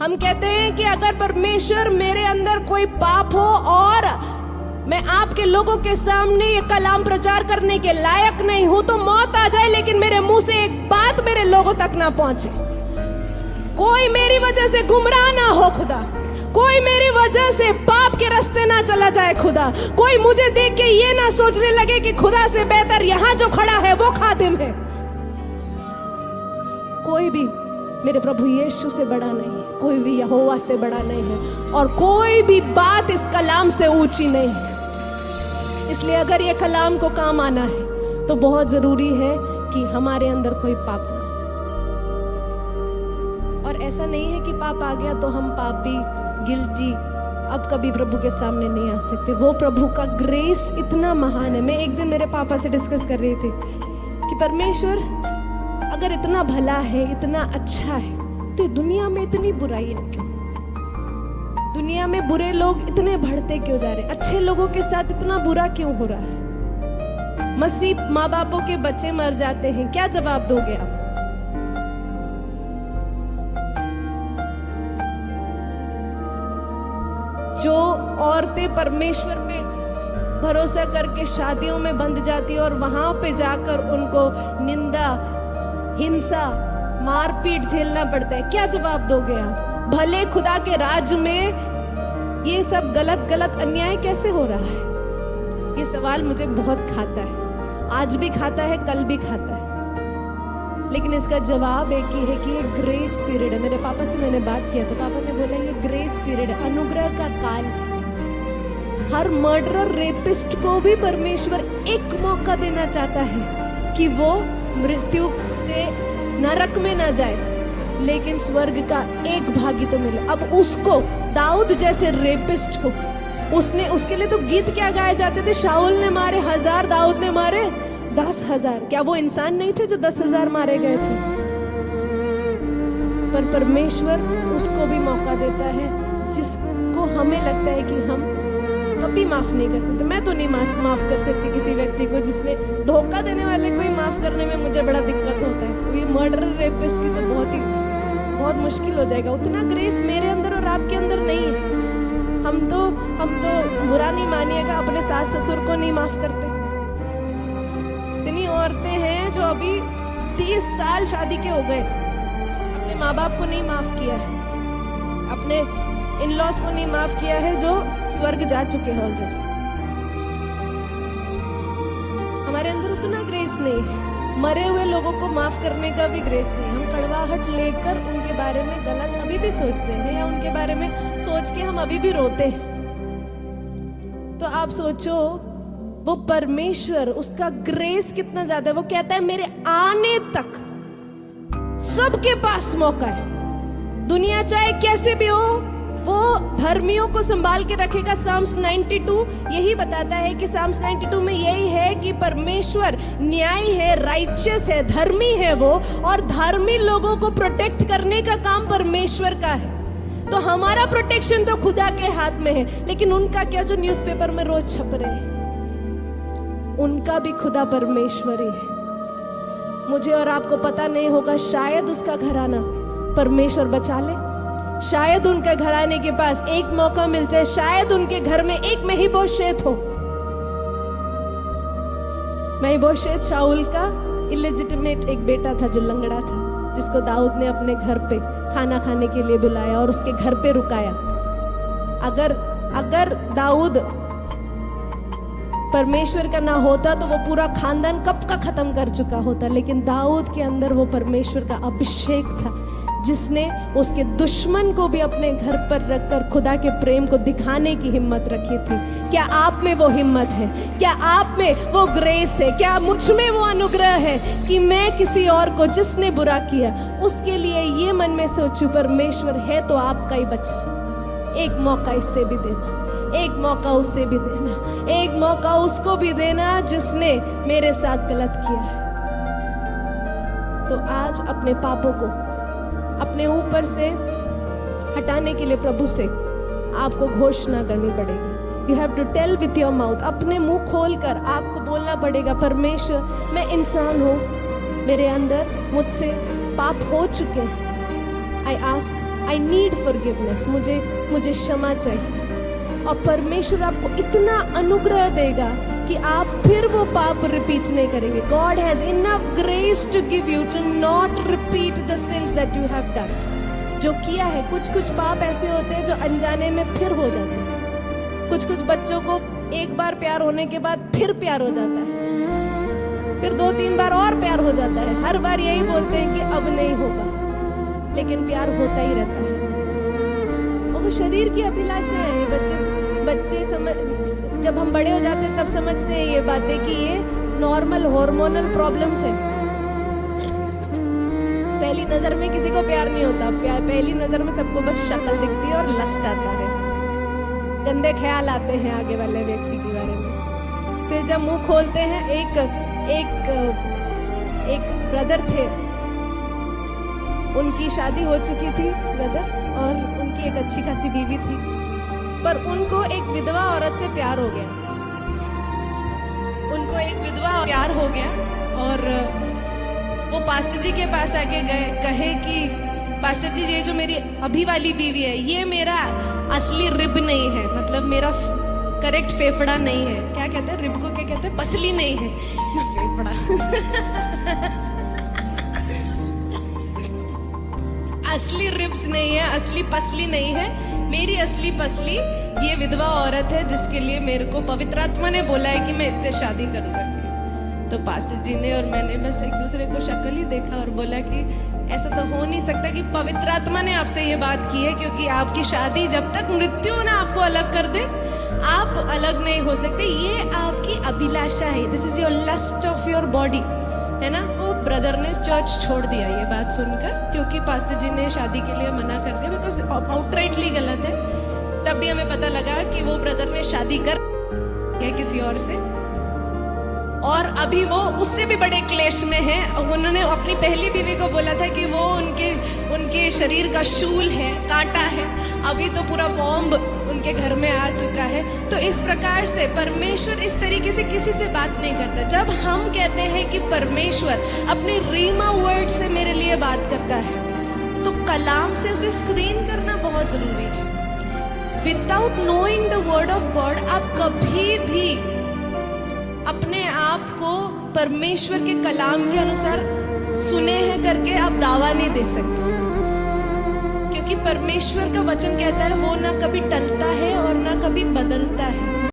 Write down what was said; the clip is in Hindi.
हम कहते हैं कि अगर परमेश्वर मेरे अंदर कोई पाप हो और मैं आपके लोगों के सामने ये कलाम प्रचार करने के लायक नहीं हूं तो मौत आ जाए, लेकिन मेरे मुंह से एक बात मेरे लोगों तक ना पहुंचे। कोई मेरी वजह से गुमराह ना हो खुदा, कोई मेरी वजह से पाप के रास्ते ना चला जाए खुदा, कोई मुझे देख के ये ना सोचने लगे कि खुदा से बेहतर यहां जो खड़ा है वो खादिम है। कोई भी मेरे प्रभु यीशु से बड़ा नहीं है, कोई भी यहोवा से बड़ा नहीं है, और कोई भी बात इस कलाम से ऊंची नहीं है। इसलिए अगर ये कलाम को काम आना है तो बहुत जरूरी है कि हमारे अंदर कोई पाप ना हो। और ऐसा नहीं है कि पाप आ गया तो हम पापी, गिल्टी, अब कभी प्रभु के सामने नहीं आ सकते। वो प्रभु का ग्रेस इतना महान है। मैं एक दिन मेरे पापा से डिस्कस कर रही थी कि परमेश्वर अगर इतना भला है, इतना अच्छा है, तो दुनिया में इतनी बुराई है क्यों? दुनिया में बुरे लोग इतने बढ़ते क्यों जा रहे? अच्छे लोगों के साथ इतना बुरा क्यों हो रहा है? मसीह माँ बापों के बच्चे मर जाते हैं, क्या जवाब दोगे आप? जो औरतें परमेश्वर पे भरोसा करके शादियों में बंध जाती है और वहां पे जाकर उनको निंदा, हिंसा, मारपीट झेलना पड़ता है, क्या जवाब दोगे आप? भले खुदा के राज में ये सब गलत गलत अन्याय कैसे हो रहा है? ये सवाल मुझे बहुत खाता है, आज भी खाता है, कल भी खाता है। लेकिन इसका जवाब एक ही है कि ये ग्रेस पीरियड है। मेरे पापा से मैंने बात किया तो पापा ने बोला ये ग्रेस पीरियड है, अनुग्रह का काल। हर मर्डरर, रेपिस्ट को भी परमेश्वर एक मौका देना चाहता है कि वो मृत्यु से नरक में ना जाए, लेकिन स्वर्ग का एक भागी तो मिले। अब उसको, दाऊद जैसे रेपिस्ट को, उसके लिए तो गीत क्या गाए जाते थे? शाऊल ने मारे 1000, दाऊद ने मारे 10,000। क्या वो इंसान नहीं थे जो 10,000 मारे गए थे? पर परमेश्वर उसको भी मौका देता है जिसको हमें लगता है कि हम कभी माफ नहीं कर सकते। मैं तो नहीं माफ कर सकती किसी व्यक्ति को जिसने धोखा देने वाले को ही माफ करने में मुझे बड़ा दिक्कत होता है। ये मर्डर, रेपिस्ट की तो बहुत मुश्किल हो जाएगा। उतना ग्रेस मेरे अंदर और आपके अंदर नहीं है। हम तो बुरा नहीं मानिएगा, अपने सास ससुर को नहीं माफ करते। इतनी औरतें हैं जो अभी 30 साल शादी के हो गए, अपने माँ बाप को नहीं माफ किया है, अपने इन-लॉज को नहीं माफ किया है जो स्वर्ग जा चुके हैं ऑलरेडी। हमारे अंदर उतना ग्रेस नहीं है। मरे हुए लोगों को माफ करने का भी ग्रेस नहीं। हम कड़वाहट लेकर उनके बारे में गलत अभी भी सोचते हैं, या उनके बारे में सोच के हम अभी भी रोते हैं। तो आप सोचो वो परमेश्वर, उसका ग्रेस कितना ज्यादा है। वो कहता है मेरे आने तक सबके पास मौका है। दुनिया चाहे कैसे भी हो, वो धर्मियों को संभाल के रखेगा। साम्स 92 यही बताता है कि साम्स 92 में यही है कि परमेश्वर न्यायी है, राइचियस है, धर्मी है वो, और धर्मी लोगों को प्रोटेक्ट करने का काम परमेश्वर का है। तो हमारा प्रोटेक्शन तो खुदा के हाथ में है, लेकिन उनका क्या जो न्यूज़पेपर में रोज छप रहे हैं, उनका भी खुदा परमेश्वर ही है। मुझे और आपको पता नहीं होगा, शायद उसका घराना परमेश्वर बचा ले, शायद उनके घराने के पास एक मौका मिल जाए, शायद उनके घर में एक मेफीबोशेत हो। मेफीबोशेत शाऊल का इलेजिटिमेट एक बेटा था जो लंगड़ा था, जिसको दाऊद ने अपने घर पे खाना खाने के लिए बुलाया और उसके घर पे रुकाया। अगर दाऊद परमेश्वर का ना होता तो वो पूरा खानदान कब का खत्म कर चुका होता। लेकिन दाऊद के अंदर वो परमेश्वर का अभिषेक था, जिसने उसके दुश्मन को भी अपने घर पर रखकर खुदा के प्रेम को दिखाने की हिम्मत रखी थी। क्या आप में वो हिम्मत है? क्या आप में वो ग्रेस है? क्या मुझ में वो अनुग्रह है कि मैं किसी और को जिसने बुरा किया उसके लिए ये मन में सोचूं, परमेश्वर है तो आपका ही बच्चा, एक मौका इससे भी देना, एक मौका उससे भी देना, एक मौका उसको भी देना जिसने मेरे साथ गलत किया है। तो आज अपने पापों को अपने ऊपर से हटाने के लिए प्रभु से आपको घोषणा करनी पड़ेगी। You have to tell with your mouth, अपने मुंह खोलकर आपको बोलना पड़ेगा, परमेश्वर मैं इंसान हूँ, मेरे अंदर मुझसे पाप हो चुके हैं। I ask I need forgiveness, मुझे क्षमा चाहिए। और परमेश्वर आपको इतना अनुग्रह देगा कि आप फिर वो पाप रिपीट नहीं करेंगे। God has enough grace to give you to not repeat the sins that you have done. जो किया है, कुछ पाप ऐसे होते हैं जो अनजाने में फिर हो जाते हैं। कुछ बच्चों को एक बार प्यार होने के बाद फिर प्यार हो जाता है, फिर 2-3 बार और प्यार हो जाता है। हर बार यही बोलते हैं कि अब नहीं होगा, लेकिन प्यार होता ही रहता है। और वो शरीर की अभिलाषा है। ये बच्चे समझ, जब हम बड़े हो जाते हैं तब समझते हैं ये बातें कि ये नॉर्मल हार्मोनल प्रॉब्लम्स है। पहली नजर में किसी को प्यार नहीं होता, पहली नजर में सबको बस शक्ल दिखती है और लस्ट आता है, गंदे ख्याल आते हैं आगे वाले व्यक्ति के बारे में। फिर जब मुंह खोलते हैं, एक ब्रदर थे, उनकी शादी हो चुकी थी ब्रदर, और उनकी एक अच्छी खासी बीवी थी, पर उनको एक विधवा औरत से प्यार हो गया। उनको एक विधवा प्यार हो गया और वो पास्टर जी के पास आके कहे कि पास्टर जी, ये जो मेरी अभी वाली बीवी है, ये मेरा असली रिब नहीं है, मतलब मेरा करेक्ट फेफड़ा नहीं है। क्या कहते हैं रिब को, क्या कहते हैं, पसली नहीं है ना, फेफड़ा असली रिब्स नहीं है, असली पसली नहीं है। मेरी असली पसली ये विधवा औरत है, जिसके लिए मेरे को पवित्र आत्मा ने बोला है कि मैं इससे शादी करूंगा। तो पास्टर जी ने और मैंने बस एक दूसरे को शक्ल ही देखा और बोला कि ऐसा तो हो नहीं सकता कि पवित्र आत्मा ने आपसे ये बात की है, क्योंकि आपकी शादी जब तक मृत्यु ना आपको अलग कर दे, आप अलग नहीं हो सकते। ये आपकी अभिलाषा है, this is your lust of your body, है ना। वो ब्रदर ने चर्च छोड़ दिया ये बात सुनकर, क्योंकि पास्टर जी ने शादी के लिए मना कर दिया, बिकॉज आउटराइटली गलत है। तब भी हमें पता लगा कि वो ब्रदर ने शादी कर किसी और से, और अभी वो उससे भी बड़े क्लेश में है। उन्होंने अपनी पहली बीवी को बोला था कि वो उनके शरीर का शूल है, कांटा है, अभी तो पूरा बॉम्ब उनके घर में आ चुका है। तो इस प्रकार से परमेश्वर इस तरीके से किसी से बात नहीं करता। जब हम कहते हैं कि परमेश्वर अपने रीमा वर्ड से मेरे लिए बात करता है, तो कलाम से उसे स्क्रीन करना बहुत जरूरी है। Without knowing the word of God आप कभी भी अपने आप को परमेश्वर के कलाम के अनुसार सुने हैं करके आप दावा नहीं दे सकते, क्योंकि परमेश्वर का वचन कहता है वो ना कभी टलता है और ना कभी बदलता है।